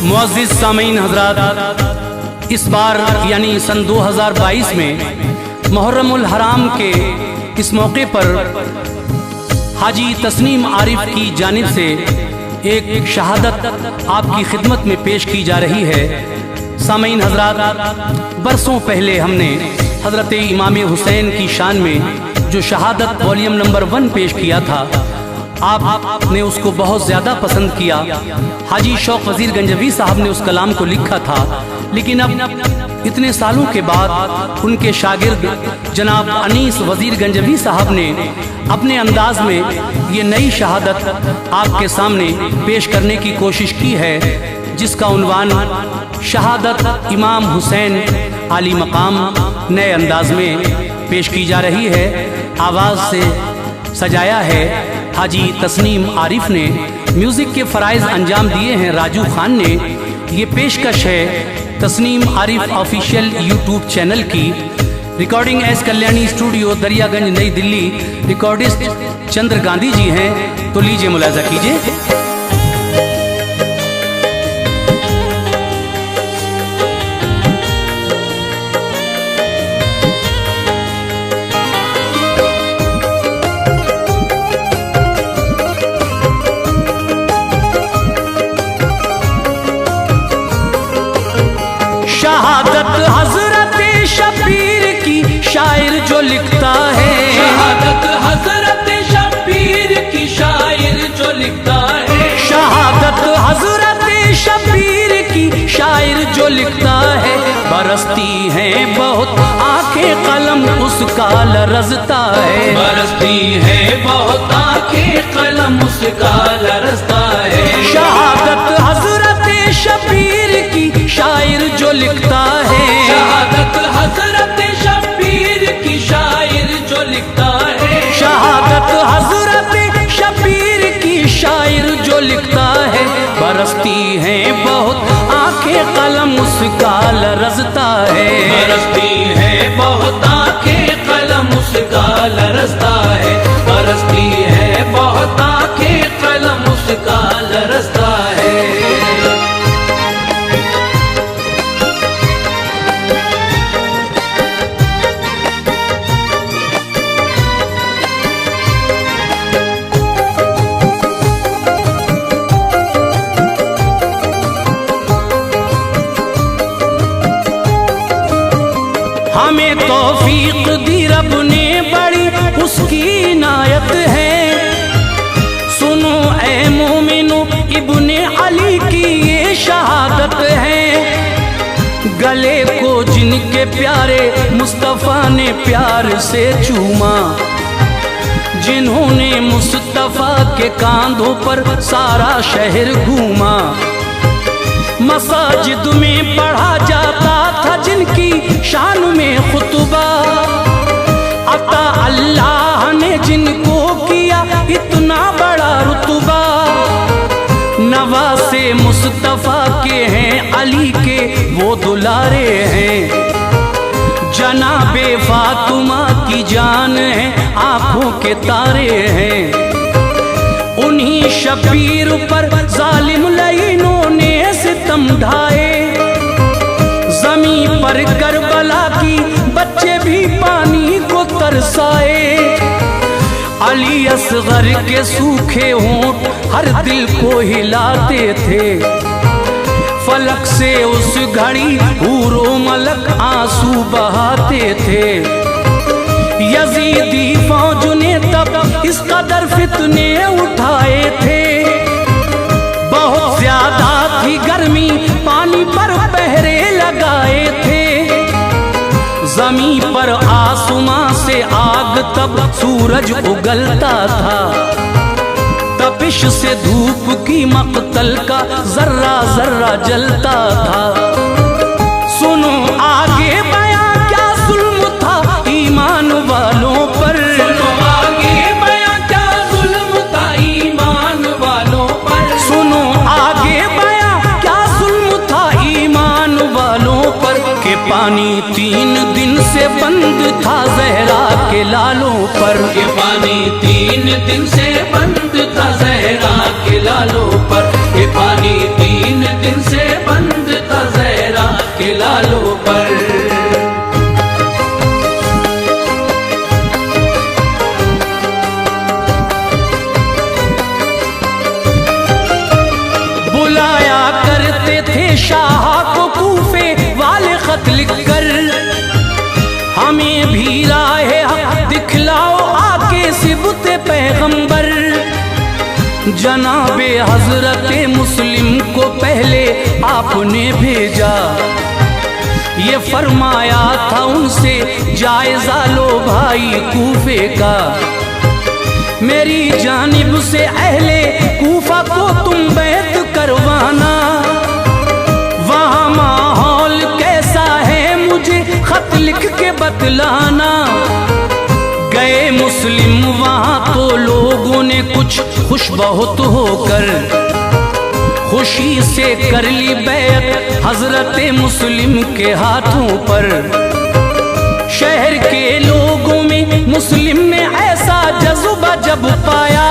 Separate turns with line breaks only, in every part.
मुअज़्ज़िज़ सामीन हज़रात, इस बार यानी सन 2022 में मुहर्रमुल हराम के इस मौके पर हाजी तस्नीम आरिफ की जानिब से एक शहादत आपकी खिदमत में पेश की जा रही है। सामीन हज़रात, बरसों पहले हमने हज़रत इमाम हुसैन की शान में जो शहादत वॉल्यूम नंबर 1 पेश किया था, आपने उसको बहुत ज़्यादा पसंद किया। हाजी शौक वज़ीर गंजवी साहब ने उस कलाम को लिखा था, लेकिन अब इतने सालों के बाद उनके शागिर्द जनाब अनीस वज़ीर गंजवी साहब ने अपने अंदाज में ये नई शहादत आपके सामने पेश करने की कोशिश की है, जिसका उन्वान शहादत इमाम हुसैन आली मकाम नए अंदाज में पेश की जा रही है। आवाज़ से सजाया है हाजी तस्नीम आरिफ ने, म्यूज़िक के फ़राइज़ अंजाम दिए हैं राजू खान ने। ये पेशकश है Tasneem Arif official YouTube channel की। Recording S Kalyani studio, Daryaganj, New Delhi. Recordist Chandra Gandhi ji हैं, तो लीजिए मुलाजा कीजिए। शहादत हजरत शबीर की शायर जो लिखता है,
शहादत हजरत शबीर की शायर जो लिखता है,
शहादत हजरत शबीर की शायर जो लिखता है। बरसती हैं बहुत आंखें कलम उसका लरजता है,
बरसती है बहुत आंखें कलम उसका लरजता है।
शहादत हजरत शबीर की शायर जो लिखता है,
शहादत हजरत शबीर की शायर जो लिखता है,
शहादत हजरत शबीर की शायर जो लिखता है। बरसती हैं बहुत आंखें कलम उसका लरजता है,
बरसती है बहुत आंखें कलम उसका लरजता है, बरसती है बहुत आंखें कलम उसका लरजता है।
हमें तौफीक दी रब ने बड़ी उसकी इनायत है। सुनो ऐ मोमिनो, इब्ने अली की ये शहादत है। गले को जिनके प्यारे मुस्तफ़ा ने प्यार से चूमा, जिन्होंने मुस्तफ़ा के कांधों पर सारा शहर घूमा। मसाजिद में पढ़ा जाता था जिनकी शान में खुतबा, अता अल्लाह ने जिनको किया इतना बड़ा रुतबा। नवासे मुस्तफ़ा के हैं, अली के वो दुलारे हैं। जनाबे फातिमा की जान है, आंखों के तारे हैं। उन्हीं शबीर पर जालिम लईनों ने सितम ढाए। ज़मीं पर करबला की बच्चे भी पानी को तरसाए। अली असगर के सूखे होंठ हर दिल को हिलाते थे। फलक से उस घड़ी हूरो मलक आंसू बहाते थे। यजीदी फौज ने तब इस कदर फितने उठाए थे। बहुत ज्यादा थी गर्मी, पानी पर पहरे लगाए थे। जमीन पर आसमां से आग तब सूरज उगलता था। तपिश से धूप की मक्तल का जर्रा जर्रा जलता था। सुनो आगे बयां क्या जुल्म था ईमान वालों पर।
सुनो आगे बयां क्या जुल्म था ईमान वालों पर।
सुनो आगे बयां क्या जुल्म था ईमान वालों पर। के पानी 3 दिन से बंद था जहरा के लालों पर।
के पानी तीन दिन से बंद था जहरा के लालों पर, ये पानी 3 दिन से बंद था जहरा के लालों पर।
बुलाया करते थे शाह को कूफे वाले खत लिखकर, हमें भी राह हक दिखलाओ आके सिबते पैगंबर। जनाबे हजरत मुस्लिम को पहले आपने भेजा, ये फरमाया था उनसे जायजा लो भाई कूफे का। मेरी जानिब से अहले कूफा को तुम बैत करवाना, वहाँ माहौल कैसा है मुझे खत लिख के बतलाना। गए मुस्लिम वहाँ तो लोगों ने कुछ खुश बहुत होकर, खुशी से कर ली बैत हजरत मुस्लिम के हाथों पर। शहर के लोगों में मुस्लिम में ऐसा जज्बा जब पाया,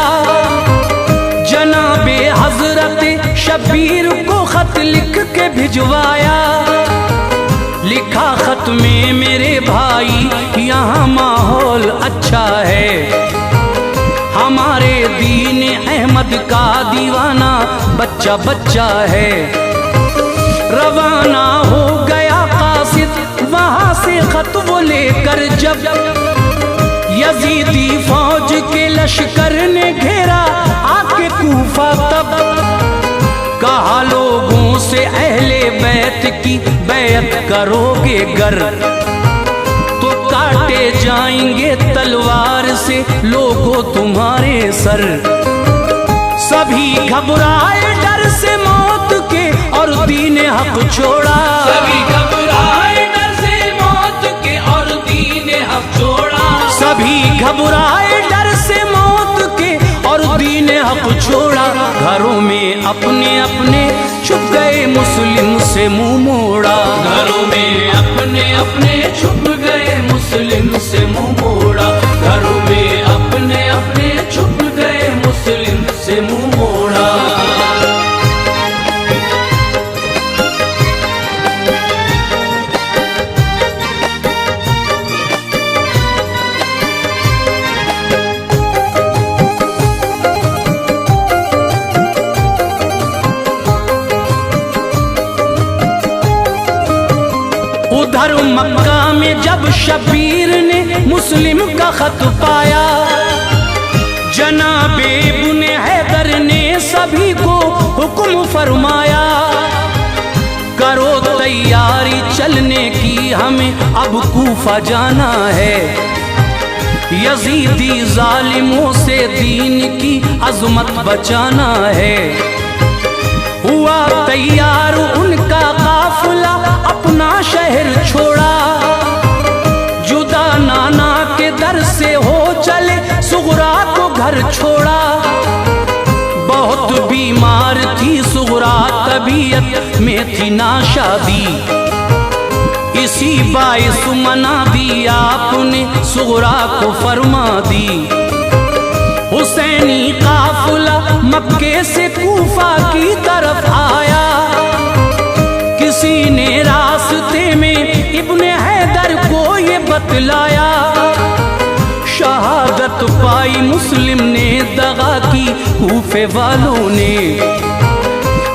जनाबे हजरत शबीर को खत लिख के भिजवाया। लिखा खत में मेरे भाई यहाँ माहौल अच्छा है, हमारे दीन अहमद का दीवाना बच्चा बच्चा है। रवाना हो गया कासिद वहाँ से खत वो लेकर, जब यजीदी फौज के लश्कर ने घेरा आके कूफा, तब कहा लोगों से अहले बैत की बैत करोगे गर, तो काटे जाएंगे तलवार से लोगों तुम्हारे सर। सभी घबराए डर से मौत के और दीन हक छोड़ा,
सभी घबराए डर से मौत के और दीन हक छोड़ा।
सभी घबराए डर से मौत के और दीन हक छोड़ा। घरों में अपने अपने छुप गए मुस्लिम से मुंह मोड़ा,
घरों में अपने अपने छुप गए मुस्लिम से मुंह मोड़ा। घरों में अपने अपने छुप गए मुस्लिम से मुंह मोड़ा।
उधर मक्का में जब शबीर ने मुस्लिम का खत पाया, जनाबे इब्ने हैदर ने सभी को हुक्म फरमाया। करो तैयारी चलने की, हमें अब कूफा जाना है। यजीदी जालिमों से दीन की अजमत बचाना है। हुआ तैयार उनका काफिला अपना शहर छोड़ा, जुदा नाना के दर से हो चले सुगरा को घर छोड़ा। बहुत बीमार थी सुगरा, तबीयत में थी नाशादी, इसी बाइस मना दी आपने सुगरा को फरमा दी। हुसैनी काफिला मक्के से कूफा की तरफ आया, किसी ने रास्ते में इब्ने हैदर को ये बतलाया। शहादत पाई मुस्लिम ने, दगा की कूफे वालों ने।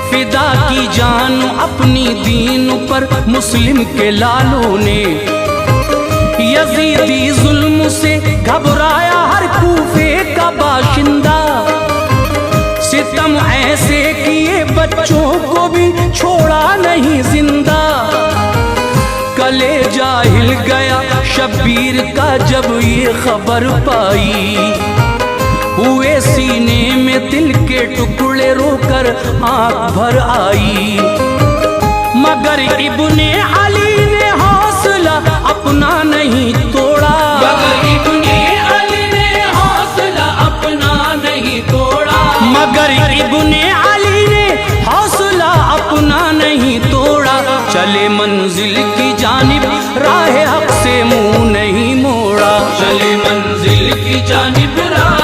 फिदा की जान अपनी दीन पर मुस्लिम के लालों ने। यजीदी जुल्म से घबराया हर कूफे का बाशिंदा, सितम ऐसे किए बच्चों को भी छोड़ा नहीं जिंदा। कलेजा हिल गया शबीर का जब ये खबर पाई, हुए सीने में दिल के टुकड़े रोकर आंख भर आई। मगर इब्ने अली ने हौसला अपना नहीं तोड़ा,
मगर इब्ने अली ने हौसला अपना नहीं तोड़ा।
मगर इब्ने अली ने हौसला अपना नहीं तोड़ा। चले मंजिल की जानिब राह हक से मुंह नहीं मोड़ा,
चले मंजिल की जानिब राह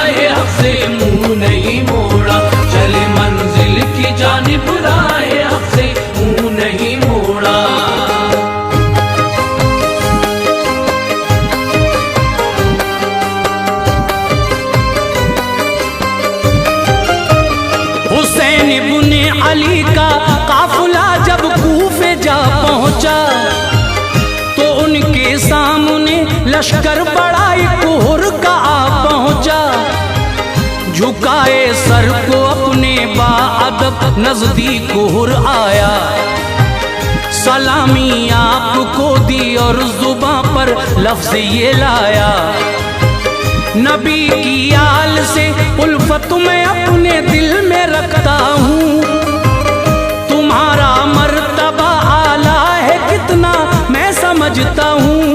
लश्कर बड़ाई कुहर का आ पहुंचा, झुकाए सर को अपने बाअदब नजदीक कुहर आया। सलामी आपको दी और जुबां पर लफ्ज ये लाया, नबी की आल से उल्फत मैं अपने दिल में रखता हूँ। तुम्हारा मर्तबा आला है कितना मैं समझता हूँ।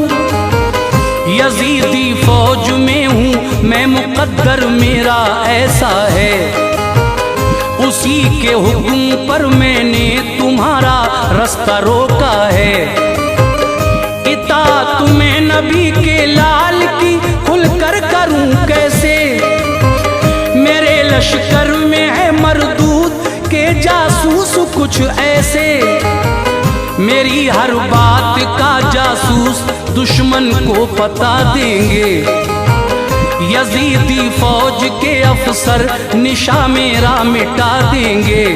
यजीदी फौज में हूँ मैं, मुकद्दर मेरा ऐसा है। उसी के हुक्म पर मैंने तुम्हारा रास्ता रोका है। इताअत में नबी के लाल की खुलकर करूं कैसे, मेरे लश्कर में है मरदूद के जासूस कुछ ऐसे। मेरी हर बात का जासूस दुश्मन को पता देंगे। यजीदी फौज के अफसर निशा मेरा मिटा देंगे।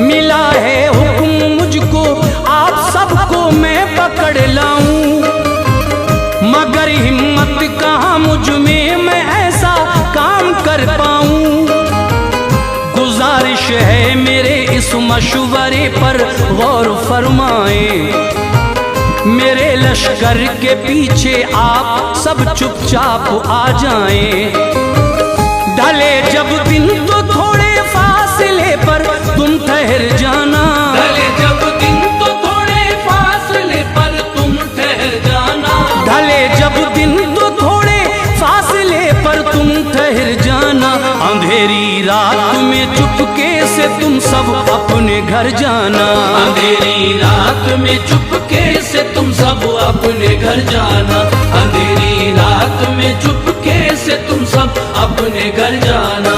मिला है हुक्म मुझको आप सबको मैं पकड़ लाऊं, मगर हिम्मत कहाँ मुझ में मैं ऐसा काम कर पाऊं। गुजारिश है मेरे इस मशवरे पर गौर फरमाएं। मेरे लश्कर के पीछे आप सब चुपचाप आ जाएं। ढले जब दिन तो थोड़े फासले पर तुम ठहर जाना,
ढले जब दिन तो थोड़े फासले पर तुम ठहर जाना।
ढले जब दिन तो थोड़े फासले पर तुम ठहर जाना। अंधेरी रात में चुपके से तुम सब अपने घर जाना,
अंधेरी रात में चुपके से तुम सब अपने घर जाना। अंधेरी रात में चुपके से तुम सब अपने घर जाना।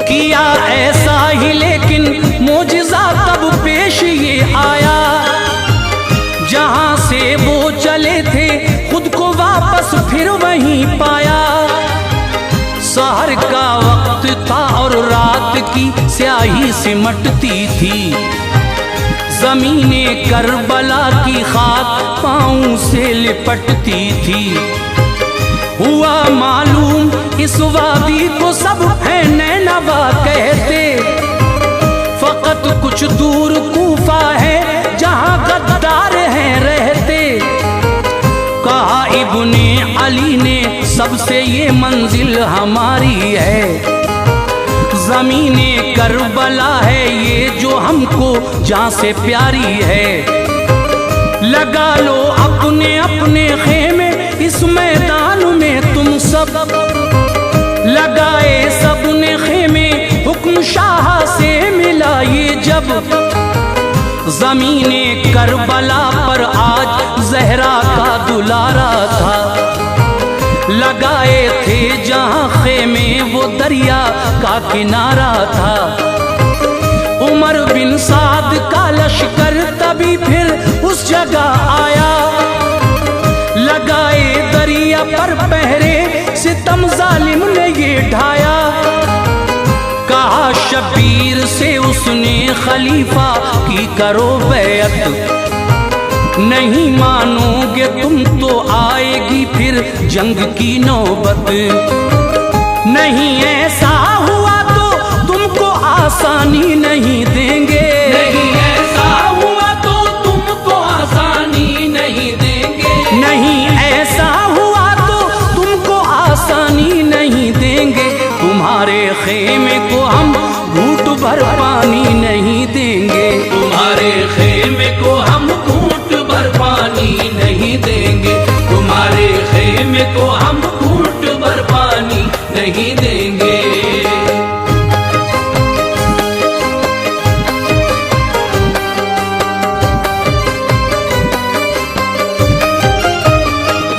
किया ऐसा ही लेकिन मोजिज़ा तब पेश ये आया, जहां से वो चले थे खुद को वापस फिर वहीं पाया। सहर का वक्त था और रात की स्याही सिमटती थी। ज़मीने करबला की खाक पाँव से लिपटती थी। हुआ मालूम इस वादी को सब है नैनवा कहते, फकत कुछ दूर कूफा है जहां गद्दार हैं रहते। कहा इब्ने अली ने सबसे ये मंजिल हमारी है। ज़मीने करबला है ये जो हमको जान से प्यारी है। लगा लो अपने अपने खेमे इस मैदान में तुम सब, लगाए सबने खेमे हुक्म शाह से मिला ये जब। ज़मीने करबला पर आज ज़हरा का दुलारा था। लगाए थे जहां खेमे वो दरिया का किनारा था। उमर बिन साद का लश्कर तभी फिर उस जगह आया। लगाए दरिया पर पहरे सितम जालिम ने ये ढाया। कहा शबीर से उसने खलीफा की करो बैअत, नहीं मानोगे तुम तो आएगी फिर जंग की नौबत। नहीं ऐसा हुआ तो तुमको आसानी नहीं देंगे,
नहीं ऐसा हुआ तो तुमको आसानी नहीं देंगे।
नहीं ऐसा हुआ तो तुमको आसानी नहीं देंगे। तुम्हारे खेमे को हम घूंट भर पानी नहीं देंगे।
तुम्हारे खेमे को हम घूंट भर पानी नहीं देंगे। तुम्हारे खेमे को हम घूंट भर पानी नहीं देंगे।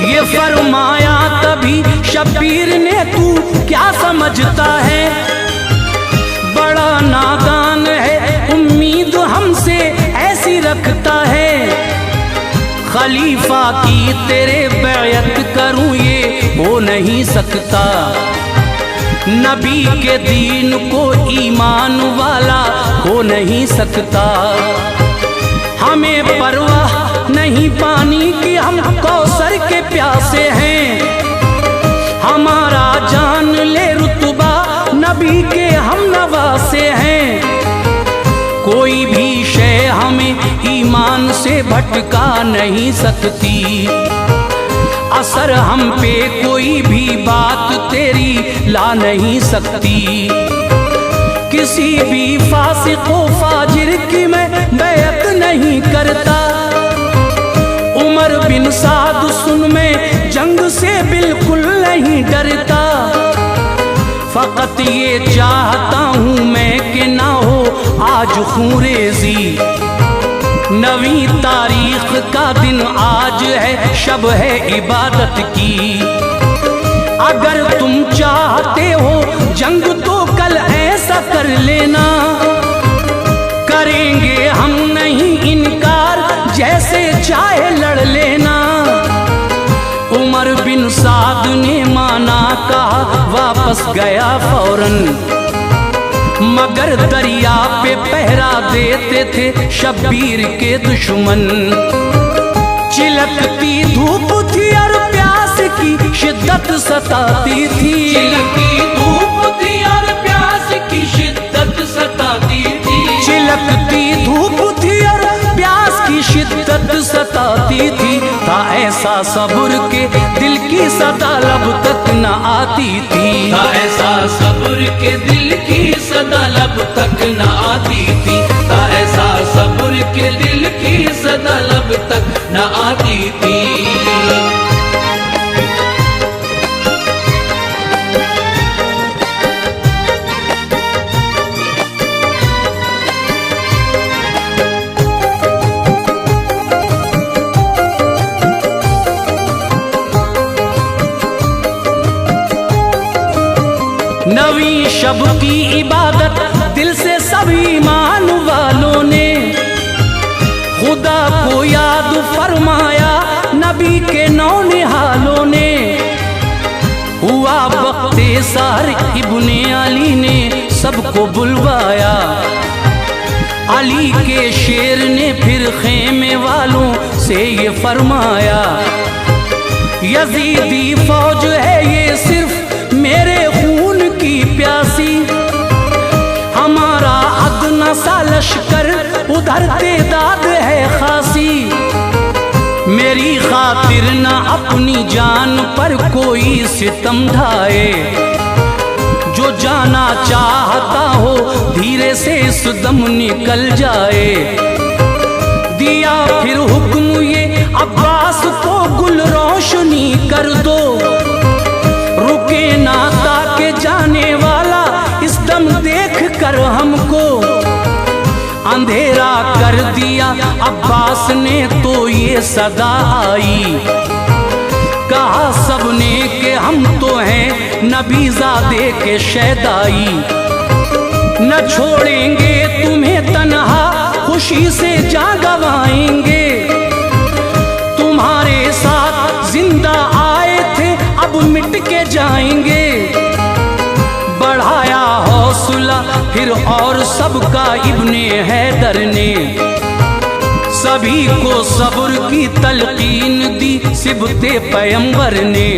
ये फरमाया तभी शबीर ने तू क्या समझता है, बड़ा नादान है उम्मीद हमसे रखता है, खलीफा की तेरे बैयत करूं ये हो नहीं सकता। नबी के दीन को ईमान वाला हो नहीं सकता। हमें परवाह नहीं पानी की, हम कौसर के प्यासे हैं। हमारा जान ले रुतबा नबी के हम नवासे हैं। कोई भी शय हमें ईमान से भटका नहीं सकती। असर हम पे कोई भी बात तेरी ला नहीं सकती। किसी भी फासिक व फाजिर की मैं बैत नहीं करता। उमर बिन साद सुन मैं जंग से बिल्कुल नहीं डरता। फकत ये चाहता हूँ मैं कि ना हो आज खूरेज़ी। नवी तारीख का दिन आज है, शब है इबादत की। अगर तुम चाहते हो जंग तो कल ऐसा कर लेना। करेंगे हम नहीं इनकार, जैसे चाहे लड़ लेना। उमर बिन साद ने माना कहा, वापस गया फौरन। मगर दरिया पे पहरा देते थे शब्बीर के दुश्मन। चिलकती धूप थी और प्यास की शिद्दत सताती थी।
चिलकती धूप थी और प्यास की शिद्दत सताती थी।
चिलकती धूप थी और प्यास की शिद्दत सताती थी। था ऐसा सब्र के दिल की सदा लब तक न आती थी।
था ऐसा सब्र के दिल की सदा लब तक न आती थी। था ऐसा सब्र के दिल की सदा लब तक न आती थी।
नवी शब की इबादत दिल से सभी ईमान वालों ने खुदा को याद फरमाया। नबी के नौनिहालों ने हुआ वक्ते सार इब्ने अली ने सबको बुलवाया। अली के शेर ने फिर खेमे वालों से ये फरमाया, यजीदी फौज है ये सिर्फ मेरे खून की प्यासी। हमारा अदना सा लश्कर उधर तेदाद है खासी। मेरी खातिर न अपनी जान पर कोई सितम ढाए। जो जाना चाहता हो धीरे से इस दम निकल जाए। दिया फिर हुक्म ये अब्बास को गुल रोशनी कर दो। रुके ना ताके जाने वाला इस दम देख कर हमको। अंधेरा कर दिया अब्बास ने तो ये सदा आई। कहा सबने कि हम तो हैं नबीज़ादे के शहदाई। न छोड़ेंगे तुम्हें तन्हा खुशी से जा गवाएंगे। तुम्हारे साथ जिंदा आए थे अब मिट के जाएंगे। बढ़ाया हौसला फिर और सबका इब्ने हैदर ने। सभी को सब्र की तलकीन दी सिबते पैगंबर ने।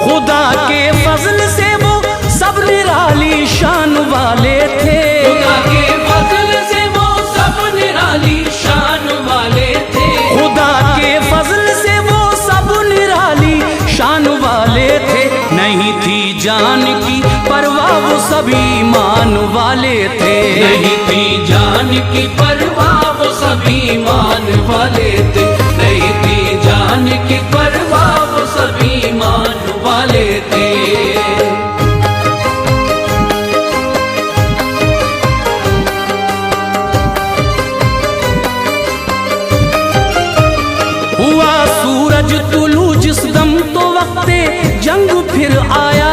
खुदा के फजल से वो सब निराली शान वाले थे।
खुदा के फजल से वो सब निराली शान वाले थे।
खुदा के फजल से वो सब निराली शान वाले थे। नहीं थी जान की परवाह वो सभी ईमान वाले थे।
नहीं थी जान की परवाह वो सभी ईमान वाले थे। नहीं थी जान की परवाह वो सभी ईमान वाले थे।
हुआ सूरज तुलू जिस दम तो वक्ते जंग फिर आया।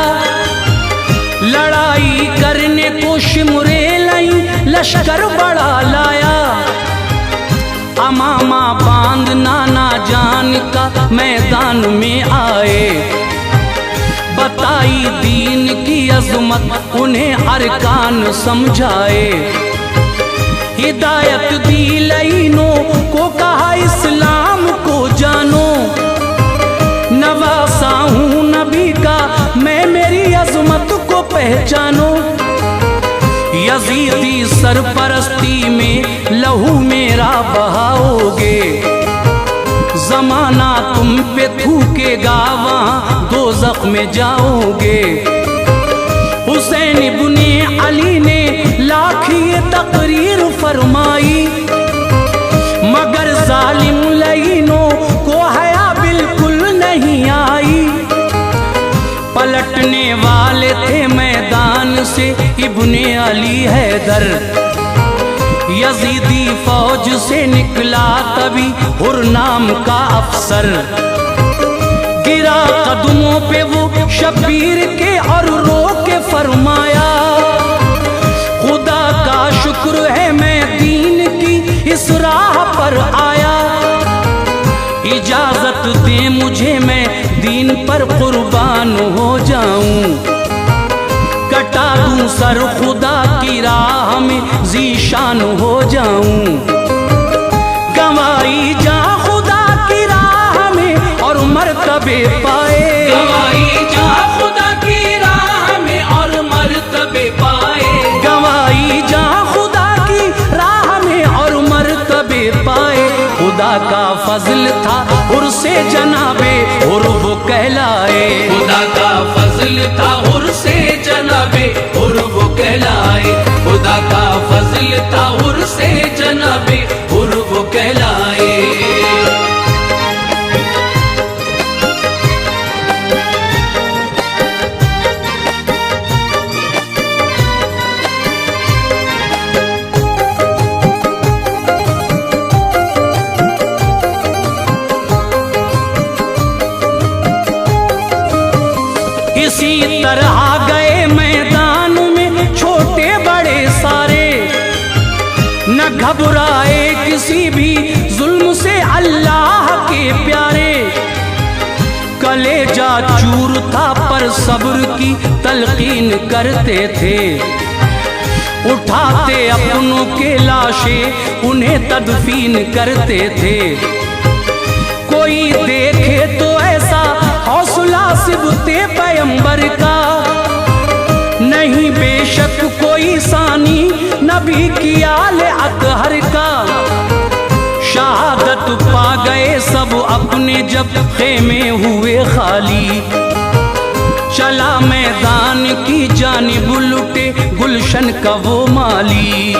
लड़ाई करने को शिमरे लाई लश्कर बड़ा लाया। अमामा बांध नाना जान का मैदान में आए। बताई दीन की अजमत उन्हें अरकान समझाए। हिदायत दी लईनों को कहा इस्लाम को जानो। नवासा हूँ नबी का मैं मेरी अजमत को पहचानो। यजीदी सरपरस्ती में लहू मेरा बहाओगे। जमाना तुम पे थूकेगा वहाँ दोज़ख में जाओगे। हुसैन इब्ने अली ने लाख ये तकरीर फरमाई, मगर जालिम लईनों को हया बिल्कुल नहीं आई। पलटने वाले थे मैदान से इब्ने अली हैदर। यजीदी फौज से निकला तभी हुर नाम का अफसर। गिरा कदमों पे वो शब्बीर के और रो के फरमाया, खुदा का शुक्र है मैं दीन की इस राह पर आया। इजाजत दे मुझे मैं दीन पर कुर्बान हो जाऊं। कटा दूं सर खुदा की राह में जीशान हो जाऊं। गवाई जा खुदा की राह में और मर्तबे पाए।
गवाई जा खुदा की राह में और मर्तबे पाए।
गवाई जा खुदा की राह में और मर्तबे पाए। खुदा का फजल था उर्से जनाबे और वो कहलाए।
खुदा का फजल था उर्से जनाबे और वो कहलाए। खुदा का फजल था उर्से जनाबे और वो कहलाए।
इसी तरह गए मैदान में छोटे बड़े सारे। न घबराए किसी भी जुल्म से अल्लाह के प्यारे। कलेजा चूर था पर सब्र की तलकीन करते थे। उठाते अपनों के लाशे उन्हें तदफीन करते थे। कोई देखे तो ऐसा हौसला सिबते पैगंबर का। नहीं बेशक कोई सानी नबी की आले अतहर का। शहादत पा गए सब अपने जब खेमे हुए खाली। चला मैदान की जानिब लुटे गुलशन का वो माली।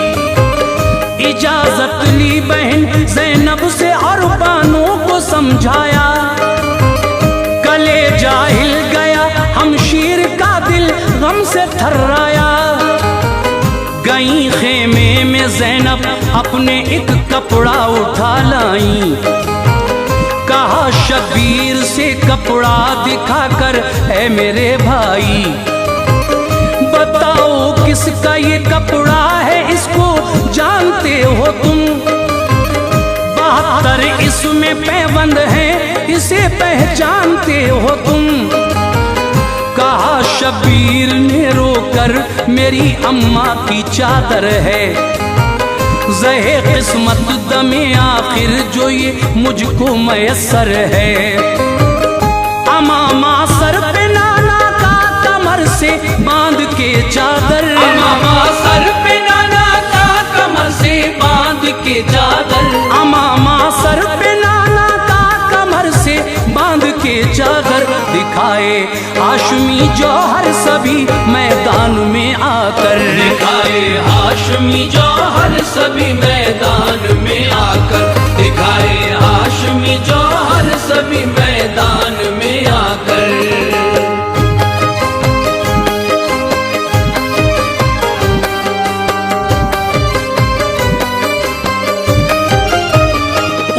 इजाजत ली बहन ज़ैनब से और बानों को समझाया। कलेजा हिल गया हमशीर का दिल गम से थर्राया। गई खेमे में ज़ैनब अपने एक कपड़ा उठा लाई। कहा शबीर से कपड़ा दिखाकर ऐ मेरे भाई, बताओ किसका ये कपड़ा है, इसको जानते हो तुम? 72 इसमें पैबंद है, इसे पहचानते हो तुम? कहा शबीर ने रोकर मेरी अम्मा की चादर है। ज़हे किस्मत दमे आखिर जो ये मुझको मयसर है। अमामा सर पे नाना का कमर से बांध के चादर।
अमामा सर पे नाना का कमर से बांध के चादर।
अमामा सर पे नाना का कमर से बांध के चादर। दिखाए हाशमी जौहर सभी मैदान में आकर।
दिखाए हाशमी जौहर सभी मैदान में आकर। दिखाए हाशमी जौहर सभी मैदान में आकर।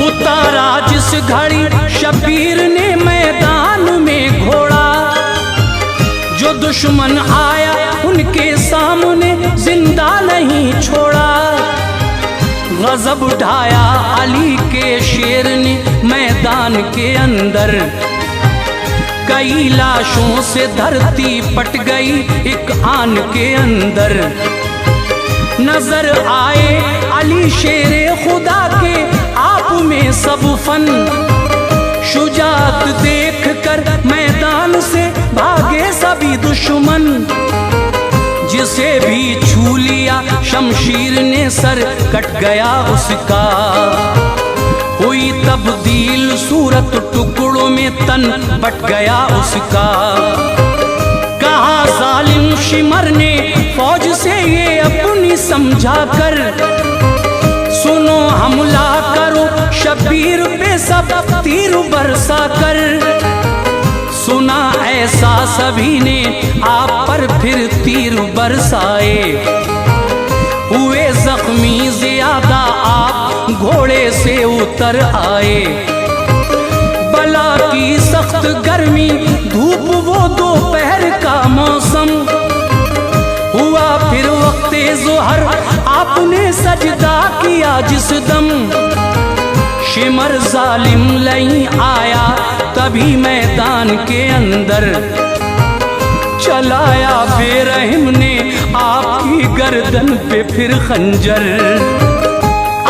उतारा जिस घड़ी शबीर ने मैदान में घोड़ा, जो दुश्मन आया उनके सामने जिंदा नहीं छोड़ा। गजब उठाया अली के शेर ने मैदान के अंदर। कई लाशों से धरती पट गई एक आन के अंदर। नजर आए अली शेरे खुदा के आप में सब फन। शुजात देख कर मैदान से भागे सभी दुश्मन। जिसे भी छू लिया शमशीर ने सर कट गया उसका। हुई तब्दील सूरत टुकड़ों में तन बट गया उसका। कहा जालिम शिमर ने फौज से ये अपनी समझा कर। सुनो हमला करो शबीर पे सब तीर बरसा कर। सुना ऐसा सभी ने आप पर फिर तीर बरसाए। हुए जख्मी ज्यादा आप घोड़े से उतर आए। बला की सख्त गर्मी धूप वो दोपहर का मौसम। हुआ फिर वक्ते जोहर आपने सजदा किया जिस दम। शिमर जालिम नहीं आया तभी मैदान के अंदर। चलाया बेरहम ने आपकी गर्दन पे फिर खंजर।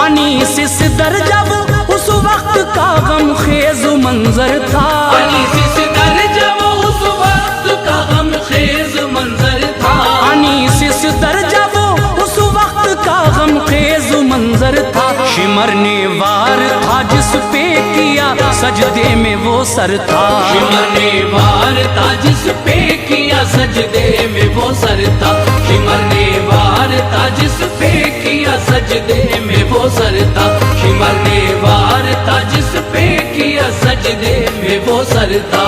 अनीस सिदर जब उस वक्त का गमखेज मंजर था।
अनीस सिदर जब उस वक्त का गमखेज मंजर था।
अनीस सिदर जब उस वक्त का गमखेज मंजर था। शिमर ने वार था जिस पे किया सजदे में वो सर था।
शिमर ने वार था जिस पे किया सजदे में वो सर था। शिमर ने वार था जिस पे किया सजदे में वो सर था। शिमर ने वार था जिस पे किया सजदे में वो सर था।